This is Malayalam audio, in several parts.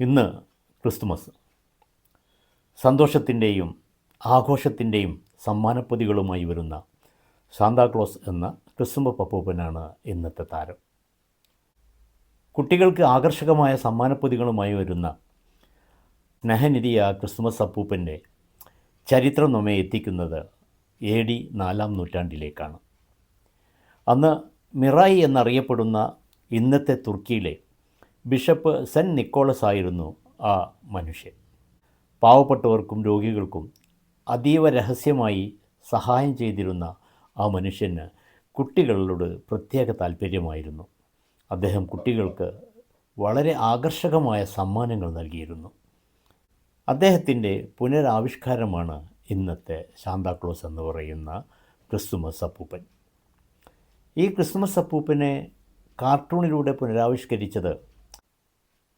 ഇന്ന് ക്രിസ്തുമസ്. സന്തോഷത്തിൻ്റെയും ആഘോഷത്തിൻ്റെയും സമ്മാനപ്പൊതികളുമായി വരുന്ന സാന്താക്ലോസ് എന്ന ക്രിസ്തുമസ് അപ്പൂപ്പനാണ് ഇന്നത്തെ താരം. കുട്ടികൾക്ക് ആകർഷകമായ സമ്മാനപ്പൊതികളുമായി വരുന്ന സ്നേഹനിധിയായ ക്രിസ്തുമസ് അപ്പൂപ്പൻ്റെ ചരിത്രം നമ്മെ എത്തിക്കുന്നത് AD 4-ാം നൂറ്റാണ്ടിലേക്കാണ്. അന്ന് മിറായി എന്നറിയപ്പെടുന്ന ഇന്നത്തെ തുർക്കിയിലെ ബിഷപ്പ് സെൻറ്റ് നിക്കോളസ് ആയിരുന്നു ആ മനുഷ്യൻ. പാവപ്പെട്ടവർക്കും രോഗികൾക്കും അതീവ രഹസ്യമായി സഹായം ചെയ്തിരുന്ന ആ മനുഷ്യന് കുട്ടികളോട് പ്രത്യേക താല്പര്യമായിരുന്നു. അദ്ദേഹം കുട്ടികൾക്ക് വളരെ ആകർഷകമായ സമ്മാനങ്ങൾ നൽകിയിരുന്നു. അദ്ദേഹത്തിൻ്റെ പുനരാവിഷ്കാരമാണ് ഇന്നത്തെ സാന്താക്ലോസ് എന്ന് പറയുന്ന ക്രിസ്തുമസ് അപ്പൂപ്പൻ. ഈ ക്രിസ്തുമസ് അപ്പൂപ്പനെ കാർട്ടൂണിലൂടെ പുനരാവിഷ്കരിച്ചത്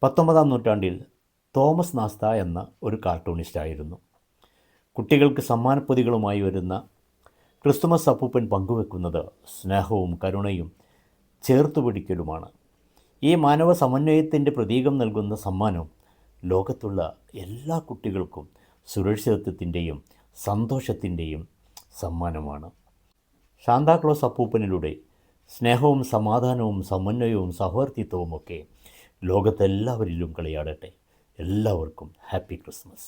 19-ാം നൂറ്റാണ്ടിൽ തോമസ് നാസ്ത എന്ന ഒരു കാർട്ടൂണിസ്റ്റായിരുന്നു. കുട്ടികൾക്ക് സമ്മാനപ്പൊതികളുമായി വരുന്ന ക്രിസ്തുമസ് അപ്പൂപ്പൻ പങ്കുവെക്കുന്നത് സ്നേഹവും കരുണയും ചേർത്തുപിടിക്കലുമാണ്. ഈ മാനവ സമന്വയത്തിൻ്റെ പ്രതീകം നൽകുന്ന സമ്മാനം ലോകത്തുള്ള എല്ലാ കുട്ടികൾക്കും സുരക്ഷിതത്വത്തിൻ്റെയും സന്തോഷത്തിൻ്റെയും സമ്മാനമാണ്. സാന്താക്ലോസ് അപ്പൂപ്പനിലൂടെ സ്നേഹവും സമാധാനവും സമന്വയവും സഹവർത്തിത്വവുമൊക്കെ ലോകത്തെല്ലാവരിലും കളിയാടട്ടെ. എല്ലാവർക്കും ഹാപ്പി ക്രിസ്മസ്.